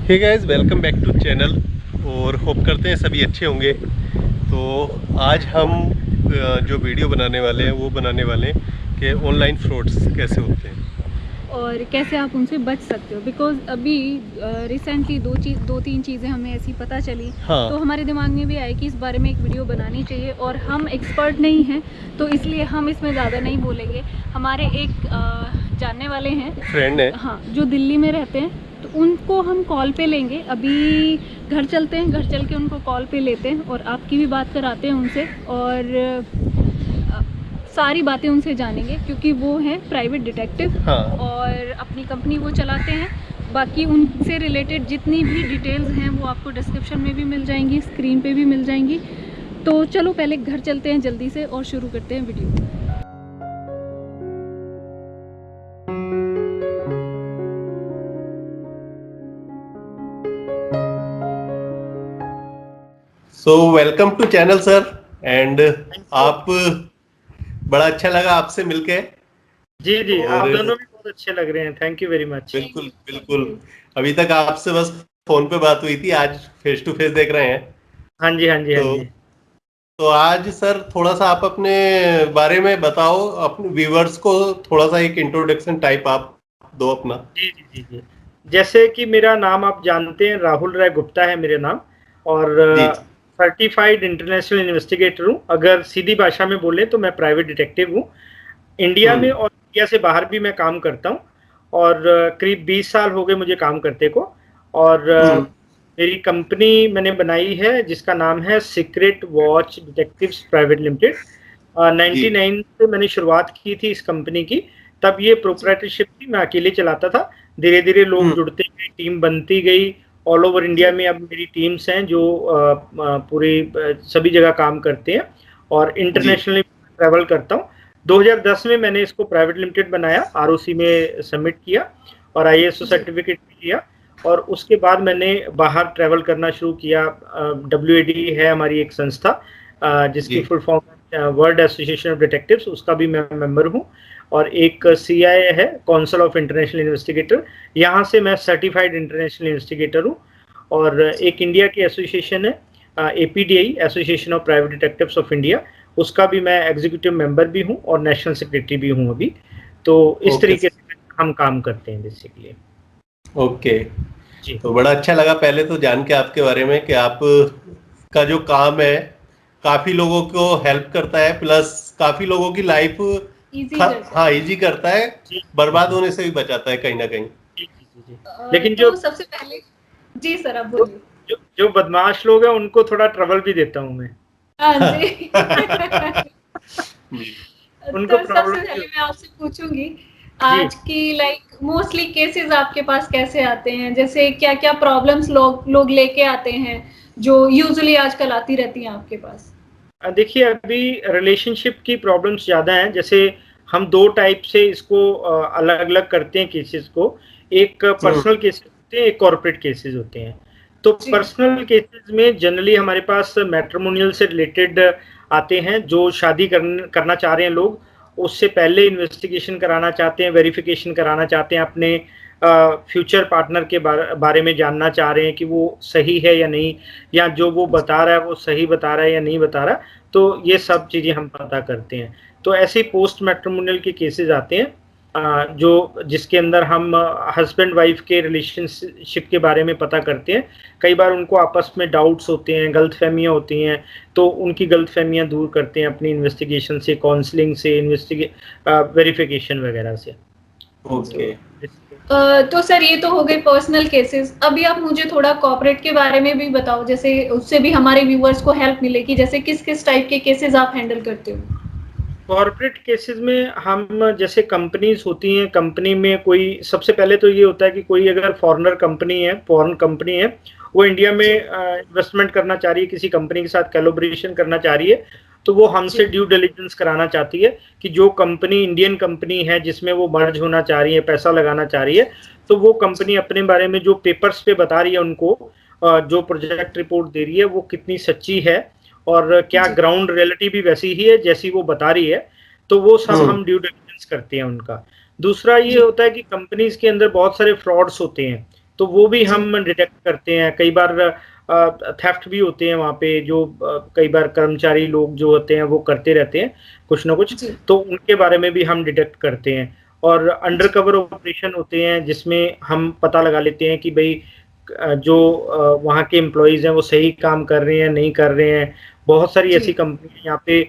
Hey guys, welcome back to channel. और hope करते हैं सभी अच्छे होंगे। तो आज हम जो वीडियो बनाने वाले हैं वो बनाने वाले हैं कि ऑनलाइन फ्रॉड्स कैसे होते हैं और कैसे आप उनसे बच सकते हो। बिकॉज अभी रिसेंटली दो तीन चीज़ें हमें ऐसी पता चली, हाँ। तो हमारे दिमाग में भी आया कि इस बारे में एक वीडियो बनानी चाहिए। और हम एक्सपर्ट नहीं हैं, तो इसलिए हम इसमें ज़्यादा नहीं बोलेंगे। हमारे एक जानने वाले हैं, फ्रेंड है। हाँ, जो दिल्ली में रहते हैं, तो उनको हम कॉल पे लेंगे। अभी घर चलते हैं, घर चल के उनको कॉल पे लेते हैं और आपकी भी बात कराते हैं उनसे, और सारी बातें उनसे जानेंगे, क्योंकि वो हैं प्राइवेट डिटेक्टिव। हाँ। और अपनी कंपनी वो चलाते हैं। बाकी उनसे रिलेटेड जितनी भी डिटेल्स हैं वो आपको डिस्क्रिप्शन में भी मिल जाएंगी, स्क्रीन पे भी मिल जाएंगी। तो चलो पहले घर चलते हैं जल्दी से और शुरू करते हैं video. So welcome to channel sir. And आप, बड़ा अच्छा लगा आपसे मिलके। जी जी, आप और दोनों भी बहुत अच्छे लग रहे हैं। Thank you very much. बिल्कुल बिल्कुल। अभी तक आपसे बस फोन पे बात हुई थी, आज फेस टू फेस देख रहे हैं। हाँ जी हाँ जी हाँ तो जी। तो आज सर थोड़ा सा आप अपने बारे में बताओ, अपने व्यूवर्स को थोड़ा सा एक इंट्रोडक्शन टाइप आप दो अपना। जी जी जी जी। जैसे कि मेरा नाम आप जानते हैं, राहुल राय गुप्ता है मेरा नाम। और जी। सर्टिफाइड इंटरनेशनल इन्वेस्टिगेटर हूँ। अगर सीधी भाषा में बोले तो मैं प्राइवेट डिटेक्टिव हूँ। इंडिया में और इंडिया से बाहर भी मैं काम करता हूँ। और करीब 20 साल हो गए मुझे काम करते को। और मेरी कंपनी मैंने बनाई है जिसका नाम है secret watch detectives private limited. 99 से मैंने शुरुआत की थी इस कंपनी की। तब ये प्रोप्राइटरशिप थी, मैं अकेले चलाता था। धीरे धीरे लोग जुड़ते गए, टीम बनती गई। ऑल ओवर इंडिया में अब मेरी टीम्स हैं जो पूरी सभी जगह काम करते हैं। और इंटरनेशनली ट्रैवल करता हूँ। 2010 में मैंने इसको प्राइवेट लिमिटेड बनाया, आरओसी में सबमिट किया और आईएसओ सर्टिफिकेट भी लिया। और उसके बाद मैंने बाहर ट्रैवल करना शुरू किया। WAD है हमारी एक संस्था, जिसकी full form world association of detectives, उसका भी मैं मेंबर हूँ। और एक CII है, काउंसिल ऑफ इंटरनेशनल इन्वेस्टिगेटर, यहाँ से मैं सर्टिफाइड इंटरनेशनल इन्वेस्टिगेटर हूँ। और एक इंडिया की एसोसिएशन है, APDI, association of private detectives of India, उसका भी मैं एग्जीक्यूटिव मेंबर भी हूँ और नेशनल सेक्रेटरी भी हूँ अभी। तो इस तरीके से हम काम करते हैं बेसिकली। ओके। जी। तो बड़ा अच्छा लगा पहले तो जान के आपके बारे में कि आप का जो काम है काफी लोगों को हेल्प करता है, प्लस काफी लोगों की लाइफ हाँ इजी करता है, बर्बाद होने से भी बचाता है कहीं ना कहीं। जी जी जी जी। लेकिन जो सबसे पहले, जी सर आप बोलिए। जो बदमाश लोग हैं उनको थोड़ा ट्रबल भी देता हूँ मैं। हाँ जी। उनको तो सबसे प्रॉब्लम पहले मैं आपसे पूछूंगी, जी। आज की लाइक मोस्टली केसेस आपके पास कैसे आते हैं? जैसे क्या क्या प्रॉब्लम्स लोग लेके आते हैं जो यूजुअली आजकल आती रहती हैं आपके पास? देखिए, अभी रिलेशनशिप की प्रॉब्लम्स ज़्यादा हैं। जैसे हम 2 टाइप से इसको अलग-अलग करते हैं केसेस को। एक पर्सनल केसेस होते हैं, एक कॉर्पोरेट केसेस होते हैं। तो पर्सनल केसेस में जनरली हमारे पास मैट्रिमोनियल से रिलेटेड आते हैं, जो शादी करना चाह रहे हैं लोग। उससे पहले इन्वेस्टिगेशन कराना चाहते हैं, वेरिफिकेशन कराना चाहते हैं, अपने फ्यूचर पार्टनर के बारे में जानना चाह रहे हैं कि वो सही है या नहीं, या जो वो बता रहा है वो सही बता रहा है या नहीं बता रहा। तो ये सब चीज़ें हम पता करते हैं। तो ऐसे पोस्ट मैट्रिमोनियल के केसेस आते हैं, जो जिसके अंदर हम हस्बैंड वाइफ के रिलेशनशिप के बारे में पता करते हैं। कई बार उनको आपस में डाउट्स होते हैं, गलतफहमियाँ होती हैं, तो उनकी गलतफहमियाँ दूर करते हैं अपनी इन्वेस्टिगेशन से, काउंसलिंग से, वेरिफिकेशन वगैरह से। ओके। तो सर ये तो हो गए पर्सनल केसेस। अभी आप मुझे थोड़ा कॉर्पोरेट के बारे में भी बताओ, जैसे उससे भी हमारे व्यूअर्स को हेल्प मिलेगी। जैसे किस किस टाइप के केसेस आप हैंडल करते हो? कॉर्पोरेट केसेस में हम, जैसे कंपनीज होती हैं, कंपनी में कोई, सबसे पहले तो ये होता है कि कोई अगर फॉरेन कंपनी है, वो इंडिया में इन्वेस्टमेंट करना चाह रही है, किसी कंपनी के साथ कोलैबोरेशन करना चाह रही है, तो वो हमसे ड्यू डिलिजेंस कराना चाहती है कि जो कंपनी इंडियन कंपनी है जिसमें वो मर्ज होना चाह रही है, पैसा लगाना चाह रही है, तो वो कंपनी अपने बारे में जो पेपर्स पे बता रही है उनको, जो प्रोजेक्ट रिपोर्ट दे रही है, वो कितनी सच्ची है और क्या ग्राउंड रियलिटी भी वैसी ही है जैसी वो बता रही है। तो वो सब हम ड्यू डिलिजेंस करते हैं उनका। दूसरा ये होता है कि कंपनीज के अंदर बहुत सारे फ्रॉड्स होते हैं तो वो भी हम डिटेक्ट करते हैं। कई बार थेफ्ट भी होते हैं वहाँ पे, जो कई बार कर्मचारी लोग जो होते हैं वो करते रहते हैं कुछ ना कुछ, तो उनके बारे में भी हम डिटेक्ट करते हैं। और अंडर कवर ऑपरेशन होते हैं जिसमें हम पता लगा लेते हैं कि भाई जो वहाँ के एम्प्लॉयज़ हैं वो सही काम कर रहे हैं नहीं कर रहे हैं। बहुत सारी ऐसी कंपनी यहाँ पे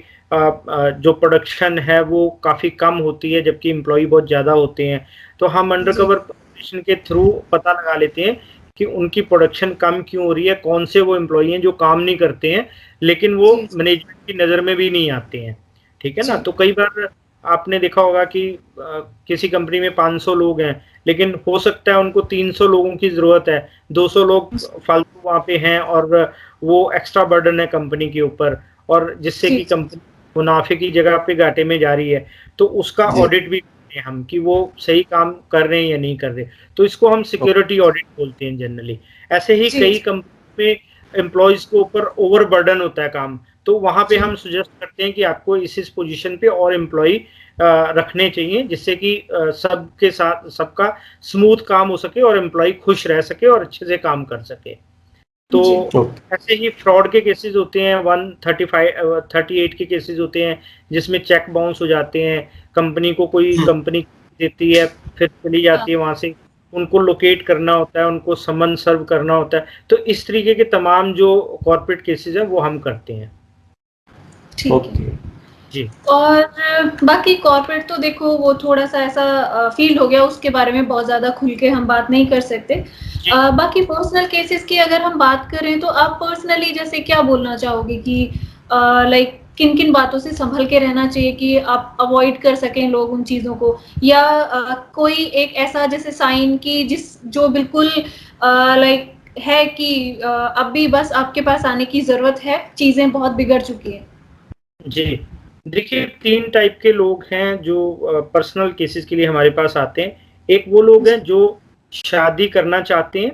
जो प्रोडक्शन है वो काफ़ी कम होती है जबकि एम्प्लॉय बहुत ज़्यादा होते हैं, तो हम अंडर कवर ऑपरेशन के थ्रू पता लगा लेते हैं कि उनकी प्रोडक्शन कम क्यों हो रही है, कौन से वो एम्प्लॉई हैं जो काम नहीं करते हैं लेकिन वो मैनेजमेंट की नज़र में भी नहीं आते हैं, ठीक है ना। तो कई बार आपने देखा होगा कि किसी कंपनी में 500 लोग हैं लेकिन हो सकता है उनको 300 लोगों की ज़रूरत है, 200 लोग फालतू वहाँ पे हैं और वो एक्स्ट्रा बर्डन है कंपनी के ऊपर, और जिससे कि कंपनी मुनाफे की जगह पे घाटे में जा रही है, तो उसका ऑडिट भी करते हैं हम कि वो सही काम कर रहे हैं या नहीं कर रहे। तो इसको हम सिक्योरिटी ऑडिट बोलते हैं जनरली। ऐसे ही कई कंपनी में एम्प्लॉयज के ऊपर ओवर बर्डन होता है काम, तो वहां पे हम सजेस्ट करते हैं कि आपको इस पोजीशन पे और एम्प्लॉय रखने चाहिए जिससे कि सबके साथ सबका स्मूथ काम हो सके और एम्प्लॉय खुश रह सके और अच्छे से काम कर सके। तो ऐसे ही फ्रॉड के केसेस होते हैं, 138 के केसेस होते हैं जिसमें चेक बाउंस हो जाते हैं, कंपनी को कोई कंपनी देती है फिर चली जाती है वहां से, उनको लोकेट करना होता है, उनको समन सर्व करना होता है। तो इस तरीके के तमाम जो कॉर्पोरेट केसेस हैं वो हम करते हैं। ठीक है जी। और बाकी कॉर्पोरेट तो देखो वो थोड़ा सा ऐसा फील्ड हो गया, उसके बारे में बहुत ज़्यादा खुल के हम बात नहीं कर सकते। बाकी पर्सनल केसेस की अगर हम बात करें तो आप पर्सनली जैसे क्या बोलना चाहोगे कि लाइक किन किन बातों से संभल के रहना चाहिए कि आप अवॉइड कर सकें लोग उन चीज़ों को, या कोई एक ऐसा जैसे साइन की जो बिल्कुल लाइक है कि अब भी बस आपके पास आने की ज़रूरत है, चीज़ें बहुत बिगड़ चुकी हैं। जी, देखिए 3 टाइप के लोग हैं जो पर्सनल केसेस के लिए हमारे पास आते हैं। एक वो लोग हैं जो शादी करना चाहते हैं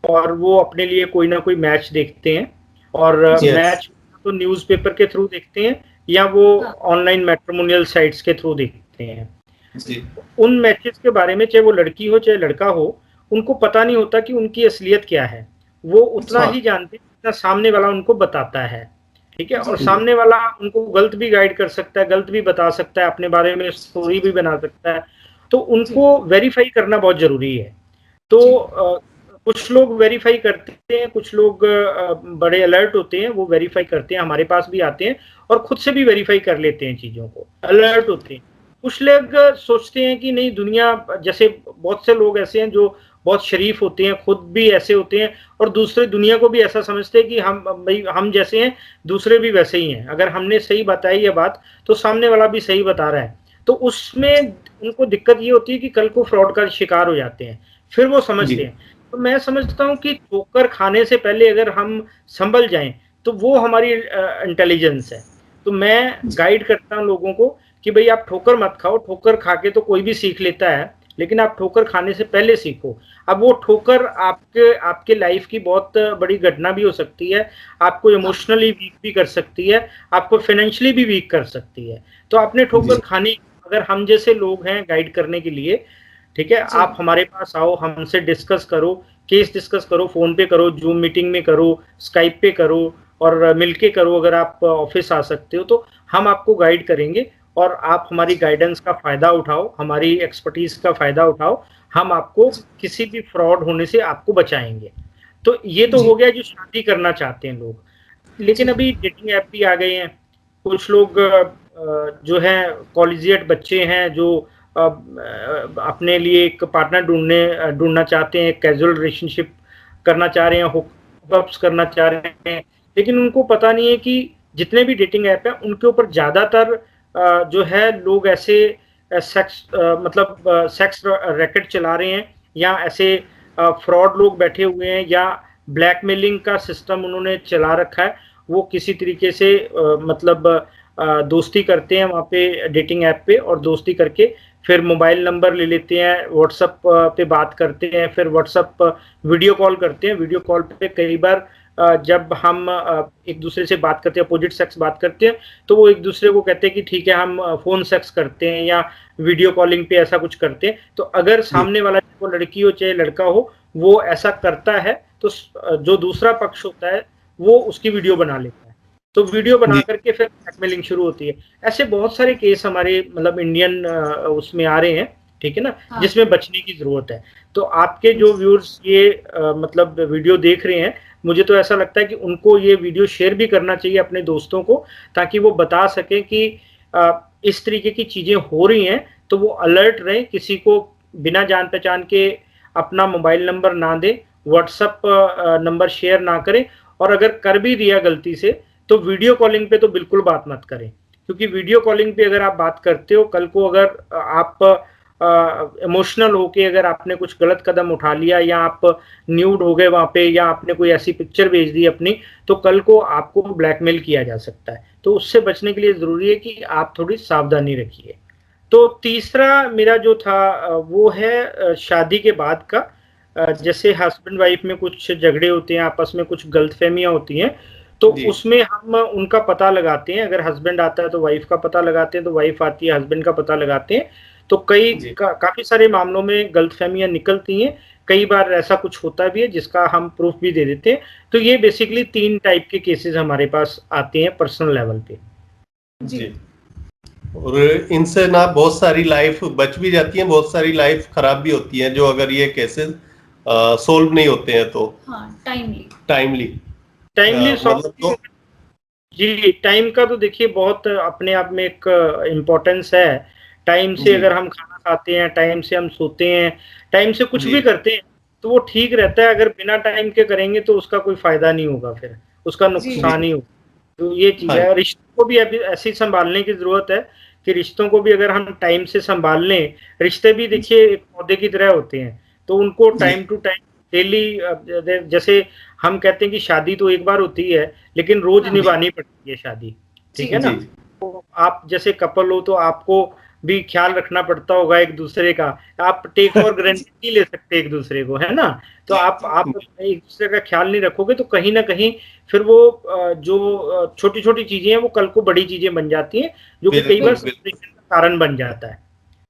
और वो अपने लिए कोई ना कोई मैच देखते हैं, और मैच तो न्यूज़पेपर के थ्रू देखते हैं या वो ऑनलाइन मैट्रिमोनियल साइट्स के थ्रू देखते हैं। उन मैचेस के बारे में, चाहे वो लड़की हो चाहे लड़का हो, उनको पता नहीं होता कि उनकी असलियत क्या है। वो उतना ही जानते हैं जितना सामने वाला उनको बताता है, ठीक है। और सामने वाला उनको गलत भी गाइड कर सकता है, गलत भी बता सकता है, अपने बारे में स्टोरी भी बना सकता है, तो उनको वेरीफाई करना बहुत जरूरी है। तो कुछ लोग वेरीफाई करते हैं, कुछ लोग बड़े अलर्ट होते हैं, वो वेरीफाई करते हैं, हमारे पास भी आते हैं और खुद से भी वेरीफाई कर लेते हैं चीज़ों को, अलर्ट होते हैं। कुछ लोग सोचते हैं कि नहीं, दुनिया जैसे बहुत से लोग ऐसे हैं जो बहुत शरीफ होते हैं, खुद भी ऐसे होते हैं और दूसरे दुनिया को भी ऐसा समझते हैं कि हम जैसे हैं, दूसरे भी वैसे ही हैं। अगर हमने सही बताई ये बात तो सामने वाला भी सही बता रहा है, तो उसमें उनको दिक्कत ये होती है कि कल को फ्रॉड का शिकार हो जाते हैं, फिर वो समझते हैं। तो मैं समझता हूँ कि ठोकर खाने से पहले अगर हम संभल जाएं तो वो हमारी इंटेलिजेंस है। तो मैं गाइड करता हूँ लोगों को कि भाई आप ठोकर मत खाओ, ठोकर खा के तो कोई भी सीख लेता है, लेकिन आप ठोकर खाने से पहले सीखो। अब वो ठोकर आपके लाइफ की बहुत बड़ी घटना भी हो सकती है, आपको इमोशनली वीक भी कर सकती है, आपको फाइनेंशियली भी वीक कर सकती है। तो आपने ठोकर खानी, अगर हम जैसे लोग हैं गाइड करने के लिए, ठीक है, आप हमारे पास आओ, हमसे डिस्कस करो, केस डिस्कस करो, फोन पे करो, जूम मीटिंग में करो, स्काइप पे करो और मिलके करो। अगर आप ऑफिस आ सकते हो तो हम आपको गाइड करेंगे और आप हमारी गाइडेंस का फायदा उठाओ, हमारी एक्सपर्टीज का फायदा उठाओ, हम आपको किसी भी फ्रॉड होने से आपको बचाएंगे। तो ये तो हो गया जो शादी करना चाहते हैं लोग, लेकिन अभी डेटिंग ऐप भी आ गए हैं। कुछ लोग जो है कॉलेजिएट बच्चे हैं जो अपने लिए एक पार्टनर ढूंढना चाहते हैं, कैजुअल रिलेशनशिप करना चाह रहे हैं, हुकअप्स करना चाह रहे हैं, लेकिन उनको पता नहीं है कि जितने भी डेटिंग ऐप हैं उनके ऊपर ज़्यादातर जो है लोग ऐसे सेक्स रैकेट चला रहे हैं, या ऐसे फ्रॉड लोग बैठे हुए हैं, या ब्लैकमेलिंग का सिस्टम उन्होंने चला रखा है। वो किसी तरीके से दोस्ती करते हैं वहाँ पे डेटिंग ऐप पे, और दोस्ती करके फिर मोबाइल नंबर ले लेते हैं, व्हाट्सएप पे बात करते हैं, फिर व्हाट्सएप वीडियो कॉल करते हैं। वीडियो कॉल पे कई बार जब हम एक दूसरे से बात करते हैं, अपोजिट सेक्स बात करते हैं, तो वो एक दूसरे को कहते हैं कि ठीक है हम फोन सेक्स करते हैं या वीडियो कॉलिंग पे ऐसा कुछ करते हैं। तो अगर सामने वाला, वो लड़की हो चाहे लड़का हो, वो ऐसा करता है तो जो दूसरा पक्ष होता है वो उसकी वीडियो बना लेता है, तो वीडियो बना करके फिर ब्लैकमेलिंग शुरू होती है। ऐसे बहुत सारे केस हमारे मतलब इंडियन उसमें आ रहे हैं, ठीक है ना, हाँ। जिसमें बचने की जरूरत है। तो आपके जो व्यूअर्स ये मतलब वीडियो देख रहे हैं, मुझे तो ऐसा लगता है कि उनको ये वीडियो शेयर भी करना चाहिए अपने दोस्तों को, ताकि वो बता सकें कि इस तरीके की चीजें हो रही हैं, तो वो अलर्ट रहे, किसी को बिना जान पहचान के अपना मोबाइल नंबर ना दे, व्हाट्सएप नंबर शेयर ना करें, और अगर कर भी दिया गलती से तो वीडियो कॉलिंग पे तो बिल्कुल बात मत करें, क्योंकि वीडियो कॉलिंग पे अगर आप बात करते हो, कल को अगर आप इमोशनल होके अगर आपने कुछ गलत कदम उठा लिया, या आप न्यूड हो गए वहां पे, या आपने कोई ऐसी पिक्चर भेज दी अपनी, तो कल को आपको ब्लैकमेल किया जा सकता है। तो उससे बचने के लिए जरूरी है कि आप थोड़ी सावधानी रखिए। तो तीसरा मेरा जो था वो है शादी के बाद का, जैसे हस्बैंड वाइफ में कुछ झगड़े होते हैं, आपस में कुछ गलतफहमियां होती हैं, तो उसमें हम उनका पता लगाते हैं। अगर हस्बैंड आता है तो वाइफ का पता लगाते हैं, तो वाइफ आती है हस्बैंड का पता लगाते हैं। तो काफी सारे मामलों में गलतफहमियां निकलती हैं, कई बार ऐसा कुछ होता भी है जिसका हम प्रूफ भी दे देते हैं। तो ये बेसिकली 3 टाइप के केसेस हमारे पास आते हैं पर्सनल लेवल पे जी। और इनसे ना बहुत सारी लाइफ बच भी जाती है, बहुत सारी लाइफ खराब भी होती है, जो अगर ये केसेस सोल्व नहीं होते हैं तो टाइमली मतलब जी, टाइम का तो देखिए बहुत अपने आप में एक इम्पोर्टेंस है। टाइम से अगर हम खाना खाते हैं, टाइम से हम सोते हैं, टाइम से कुछ भी करते हैं, तो वो ठीक रहता है। अगर बिना टाइम के करेंगे तो उसका कोई फायदा नहीं होगा, फिर उसका नुकसान ही होगा। तो ये चीज है। रिश्तों को भी अभी ऐसे ही संभालने की जरूरत है कि रिश्तों को भी अगर हम टाइम से संभाल लें, रिश्ते भी देखिए एक पौधे की तरह होते हैं, तो उनको टाइम टू टाइम डेली, जैसे हम कहते हैं कि शादी तो एक बार होती है, लेकिन रोज निभानी पड़ती है शादी, ठीक है ना। तो आप जैसे कपल हो तो आपको भी ख्याल रखना पड़ता होगा एक दूसरे का, आप टेक फॉर ग्रांटेड नहीं ले सकते एक दूसरे को, है ना। तो आप एक दूसरे का ख्याल नहीं रखोगे तो कहीं ना कहीं फिर वो जो छोटी छोटी चीजें हैं वो कल को बड़ी चीजें बन जाती हैं, जो कि कई बार सेपरेशन का कारण बन जाता है।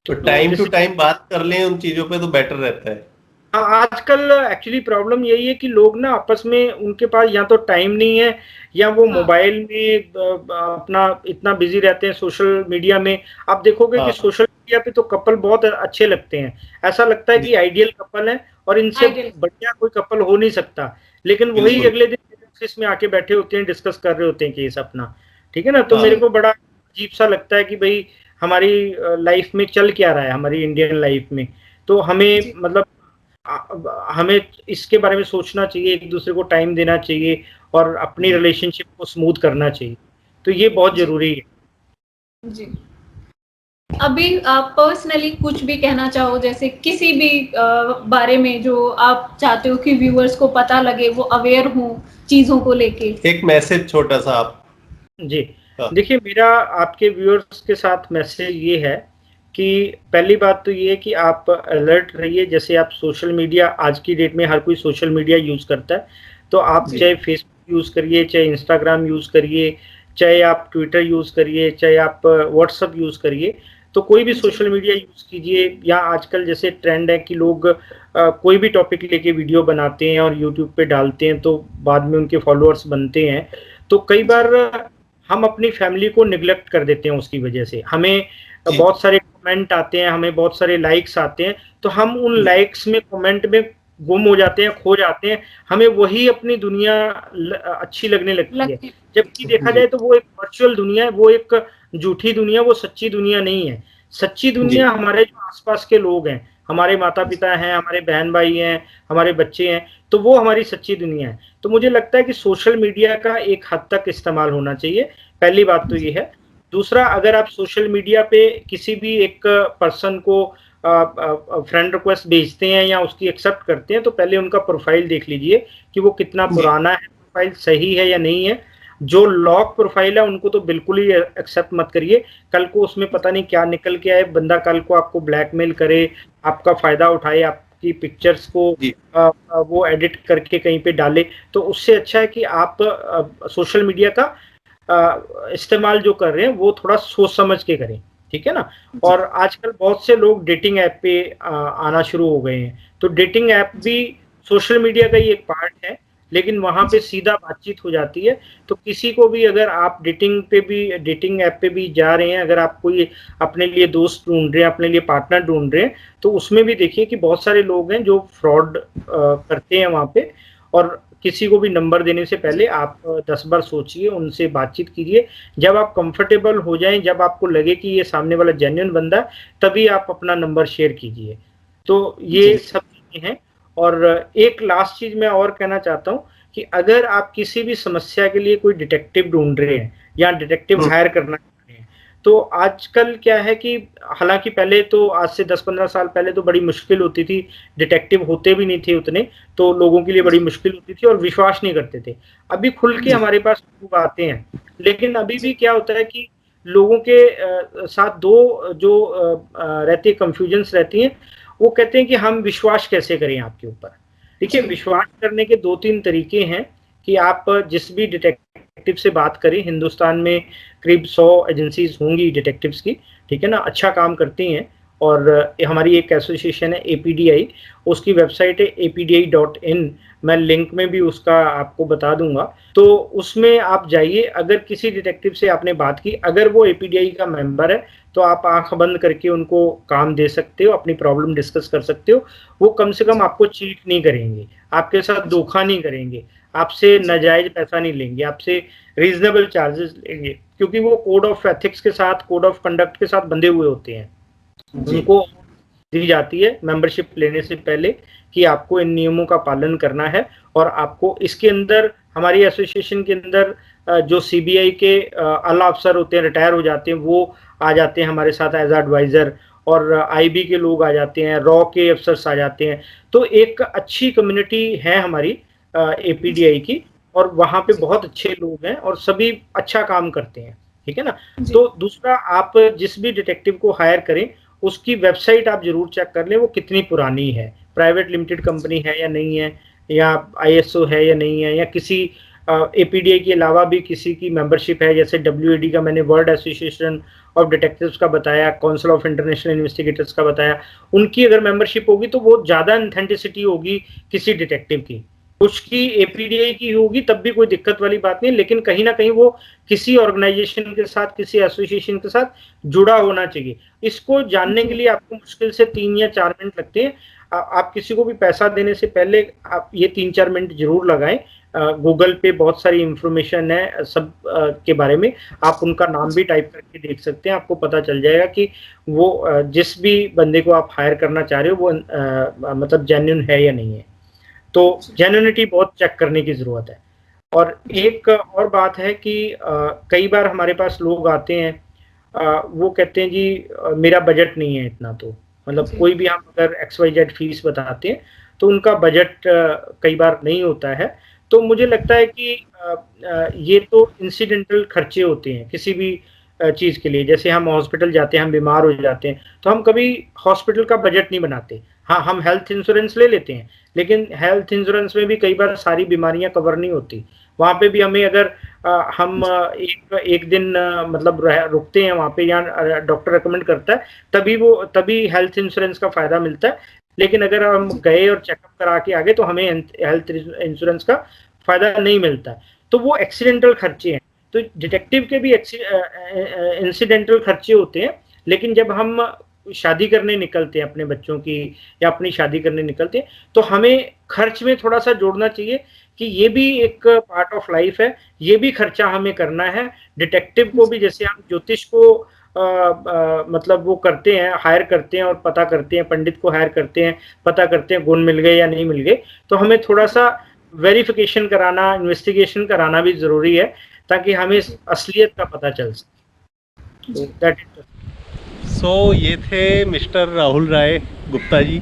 तो टाइम टू टाइम बात कर लें उन चीजों पे तो बेटर रहता है। आजकल एक्चुअली प्रॉब्लम यही है कि लोग ना आपस में, उनके पास या तो टाइम नहीं है, या वो मोबाइल में अपना इतना बिजी रहते हैं सोशल मीडिया में। आप देखोगे कि सोशल मीडिया पे तो कपल बहुत अच्छे लगते हैं, ऐसा लगता है कि आइडियल कपल है और इनसे बढ़िया कोई कपल हो नहीं सकता, लेकिन वही अगले दिन ऑफिस में आके बैठे होते हैं, डिस्कस कर रहे होते हैं केस अपना, ठीक है ना। तो मेरे को बड़ा अजीब सा लगता है कि भाई हमारी लाइफ में चल क्या रहा है, हमारी इंडियन लाइफ में। तो हमें मतलब हमें इसके बारे में सोचना चाहिए, एक दूसरे को टाइम देना चाहिए और अपनी रिलेशनशिप को स्मूथ करना चाहिए। तो ये बहुत जरूरी है जी। अभी आप पर्सनली कुछ भी कहना चाहो, जैसे किसी भी बारे में जो आप चाहते हो कि व्यूअर्स को पता लगे, वो अवेयर हो चीजों को लेके, एक मैसेज छोटा सा आप। जी देखिए, मेरा आपके व्यूअर्स के साथ मैसेज ये है कि पहली बात तो ये है कि आप अलर्ट रहिए। जैसे आप सोशल मीडिया, आज की डेट में हर कोई सोशल मीडिया यूज करता है, तो आप चाहे फेसबुक यूज करिए, चाहे इंस्टाग्राम यूज करिए, चाहे आप ट्विटर यूज करिए, चाहे आप व्हाट्सएप यूज करिए, तो कोई भी सोशल मीडिया यूज कीजिए। या आजकल जैसे ट्रेंड है कि लोग कोई भी टॉपिक लेके वीडियो बनाते हैं और यूट्यूब पे डालते हैं, तो बाद में उनके फॉलोअर्स बनते हैं। तो कई बार हम अपनी फैमिली को निगलेक्ट कर देते हैं, उसकी वजह से हमें बहुत सारे कमेंट आते हैं, हमें बहुत सारे लाइक्स आते हैं, तो हम उन लाइक्स में, कमेंट में गुम हो जाते हैं, खो जाते हैं। हमें वही अपनी दुनिया अच्छी लगने लगती है, जबकि देखा जाए तो वो एक वर्चुअल दुनिया है, वो एक झूठी दुनिया, वो सच्ची दुनिया नहीं है। सच्ची दुनिया हमारे जो आसपास के लोग हैं, हमारे माता पिता हैं, हमारे बहन भाई हैं, हमारे बच्चे हैं, तो वो हमारी सच्ची दुनिया है। तो मुझे लगता है कि सोशल मीडिया का एक हद तक इस्तेमाल होना चाहिए, पहली बात तो ये है। दूसरा, अगर आप सोशल मीडिया पे किसी भी एक पर्सन को फ्रेंड रिक्वेस्ट भेजते हैं या उसकी एक्सेप्ट करते हैं, तो पहले उनका प्रोफाइल देख लीजिए कि वो कितना पुराना है, प्रोफाइल सही है या नहीं है। जो लॉक प्रोफाइल है उनको तो बिल्कुल ही एक्सेप्ट मत करिए, कल को उसमें पता नहीं क्या निकल के आए, बंदा कल को आपको ब्लैकमेल करे, आपका फायदा उठाए, आपकी पिक्चर्स को वो एडिट करके कहीं पे डाले। तो उससे अच्छा है कि आप सोशल मीडिया का इस्तेमाल जो कर रहे हैं वो थोड़ा सोच समझ के करें, ठीक है ना। और आजकल बहुत से लोग डेटिंग ऐप पे आना शुरू हो गए हैं, तो डेटिंग ऐप भी सोशल मीडिया का ही एक पार्ट है, लेकिन वहां पे सीधा बातचीत हो जाती है। तो किसी को भी अगर आप डेटिंग ऐप पे भी जा रहे हैं, अगर आप कोई अपने लिए दोस्त ढूंढ रहे हैं, अपने लिए पार्टनर ढूंढ रहे हैं, तो उसमें भी देखिए कि बहुत सारे लोग हैं जो फ्रॉड करते हैं वहां पे। और किसी को भी नंबर देने से पहले आप 10 बार सोचिए, उनसे बातचीत कीजिए। जब आप कंफर्टेबल हो जाएं, जब आपको लगे कि ये सामने वाला जेन्युइन बंदा है, तभी आप अपना नंबर शेयर कीजिए। तो ये सब चीजें हैं। और एक लास्ट चीज मैं और कहना चाहता हूँ कि अगर आप किसी भी समस्या के लिए कोई डिटेक्टिव ढूंढ रहे हैं या डिटेक्टिव हायर करना चाह रहे हैं, तो आजकल क्या है कि हालांकि पहले तो आज से 10-15 साल पहले तो बड़ी मुश्किल होती थी, डिटेक्टिव होते भी नहीं थे उतने, तो लोगों के लिए बड़ी मुश्किल होती थी और विश्वास नहीं करते थे। अभी खुल के हमारे पास लोग आते हैं, लेकिन अभी भी क्या होता है कि लोगों के साथ दो जो रहती है, कंफ्यूजन्स रहती हैं। वो कहते हैं कि हम विश्वास कैसे करें आपके ऊपर। देखिए, विश्वास करने के 2-3 तरीके हैं कि आप जिस भी डिटेक्टिव से बात करें, हिंदुस्तान में करीब 100 एजेंसीज होंगी डिटेक्टिव्स की, ठीक है ना, अच्छा काम करती हैं। और हमारी एक एसोसिएशन है APDI, उसकी वेबसाइट है apdi.in, मैं लिंक में भी उसका आपको बता दूंगा। तो उसमें आप जाइए, अगर किसी डिटेक्टिव से आपने बात की, अगर वो APDI का मेंबर है, तो आप आंख बंद करके उनको काम दे सकते हो, अपनी प्रॉब्लम डिस्कस कर सकते हो। वो कम से कम आपको चीट नहीं करेंगे, आपके साथ धोखा नहीं करेंगे, आपसे नाजायज पैसा नहीं लेंगे, आपसे रीजनेबल चार्जेस लेंगे, क्योंकि वो कोड ऑफ एथिक्स के साथ, कोड ऑफ कंडक्ट के साथ बंधे हुए होते हैं। उनको दी जाती है मेंबरशिप लेने से पहले कि आपको इन नियमों का पालन करना है। और आपको इसके अंदर, हमारी एसोसिएशन के अंदर जो CBI के आला अफसर होते हैं, रिटायर हो जाते हैं, वो आ जाते हैं हमारे साथ एज एडवाइजर, और IB के लोग आ जाते हैं, रॉ के अफसर्स आ जाते हैं। तो एक अच्छी कम्युनिटी है हमारी APDI की, और वहाँ पे बहुत अच्छे लोग हैं और सभी अच्छा काम करते हैं, ठीक है ना। तो दूसरा, आप जिस भी डिटेक्टिव को हायर करें, उसकी वेबसाइट आप जरूर चेक कर लें, वो कितनी पुरानी है, प्राइवेट लिमिटेड कंपनी है या नहीं है, या ISO है या नहीं है, या किसी APDI के अलावा भी किसी की मेंबरशिप है, जैसे WAD का मैंने वर्ल्ड एसोसिएशन ऑफ डिटेक्टिव्स का बताया, काउंसिल ऑफ इंटरनेशनल इन्वेस्टिगेटर्स का बताया, उनकी अगर मेंबरशिप होगी तो वो ज़्यादा ऑथेंटिसिटी होगी किसी डिटेक्टिव की। उसकी APDI की होगी तब भी कोई दिक्कत वाली बात नहीं, लेकिन कहीं ना कहीं वो किसी ऑर्गेनाइजेशन के साथ, किसी एसोसिएशन के साथ जुड़ा होना चाहिए। इसको जानने के लिए आपको मुश्किल से 3 या 4 मिनट लगते हैं। आप किसी को भी पैसा देने से पहले आप ये 3-4 मिनट जरूर लगाएं। गूगल पे बहुत सारी इंफॉर्मेशन है सब के बारे में, आप उनका नाम भी टाइप करके देख सकते हैं, आपको पता चल जाएगा कि वो जिस भी बंदे को आप हायर करना चाह रहे हो वो मतलब जेन्युइन है या नहीं है। तो जेन्युइनिटी बहुत चेक करने की जरूरत है। और एक और बात है कि कई बार हमारे पास लोग आते हैं, वो कहते हैं जी मेरा बजट नहीं है इतना, तो मतलब कोई भी हम अगर XYZ फीस बताते हैं तो उनका बजट कई बार नहीं होता है। तो मुझे लगता है कि ये तो इंसिडेंटल खर्चे होते हैं किसी भी चीज़ के लिए। जैसे हम हॉस्पिटल जाते हैं, हम बीमार हो जाते हैं, तो हम कभी हॉस्पिटल का बजट नहीं बनाते। हाँ, हम हेल्थ इंश्योरेंस ले लेते हैं, लेकिन हेल्थ इंश्योरेंस में भी कई बार सारी बीमारियां कवर नहीं होती। वहाँ पे भी हमें अगर हम एक दिन मतलब रुकते हैं वहाँ पे, या डॉक्टर रेकमेंड करता है, तभी हेल्थ इंश्योरेंस का फायदा मिलता है। लेकिन अगर हम गए और चेकअप करा के आ गए तो हमें हेल्थ इंश्योरेंस का फायदा नहीं मिलता। तो वो एक्सीडेंटल खर्चे हैं। तो डिटेक्टिव के भी इंसिडेंटल खर्चे होते हैं, लेकिन जब हम शादी करने निकलते हैं अपने बच्चों की, या अपनी शादी करने निकलते हैं, तो हमें खर्च में थोड़ा सा जोड़ना चाहिए कि ये भी एक पार्ट ऑफ लाइफ है, ये भी खर्चा हमें करना है। डिटेक्टिव को भी, जैसे हम ज्योतिष को मतलब वो करते हैं, हायर करते हैं और पता करते हैं, पंडित को हायर करते हैं, पता करते हैं गुण मिल गए या नहीं मिल गए, तो हमें थोड़ा सा वेरिफिकेशन कराना, इन्वेस्टिगेशन कराना भी जरूरी है, ताकि हमें असलियत का पता चल सके। सो ये थे मिस्टर राहुल राय गुप्ता जी,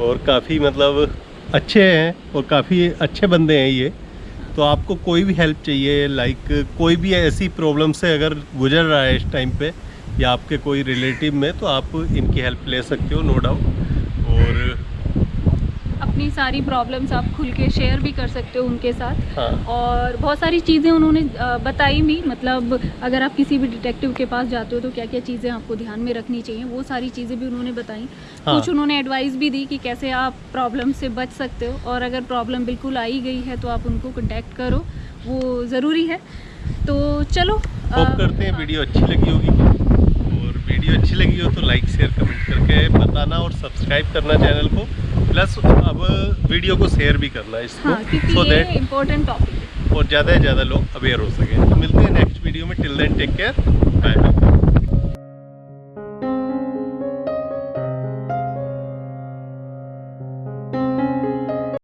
और काफ़ी मतलब अच्छे हैं और काफ़ी अच्छे बंदे हैं ये। तो आपको कोई भी हेल्प चाहिए, लाइक कोई भी ऐसी प्रॉब्लम से अगर गुजर रहा है इस टाइम पे, या आपके कोई रिलेटिव में, तो आप इनकी हेल्प ले सकते हो, नो डाउट। और अपनी सारी प्रॉब्लम्स आप खुल के शेयर भी कर सकते हो उनके साथ। हाँ। और बहुत सारी चीज़ें उन्होंने बताई भी, मतलब अगर आप किसी भी डिटेक्टिव के पास जाते हो तो क्या क्या चीज़ें आपको ध्यान में रखनी चाहिए, वो सारी चीज़ें भी उन्होंने बताई। हाँ। कुछ उन्होंने एडवाइस भी दी कि कैसे आप प्रॉब्लम से बच सकते हो, और अगर प्रॉब्लम बिल्कुल आई गई है तो आप उनको कॉन्टैक्ट करो, वो ज़रूरी है। तो चलो होप करते हैं वीडियो अच्छी लगी होगी, और वीडियो अच्छी लगी हो तो लाइक शेयर कमेंट करके बताना, और सब्सक्राइब करना चैनल को, प्लस अब वीडियो को शेयर भी करना इसको, हाँ, क्योंकि सो ये दैट इम्पोर्टेंट टॉपिक है। और ज़्यादा से ज़्यादा लोग अवेयर हो सकें। तो मिलते हैं नेक्स्ट वीडियो में, till then take care, bye.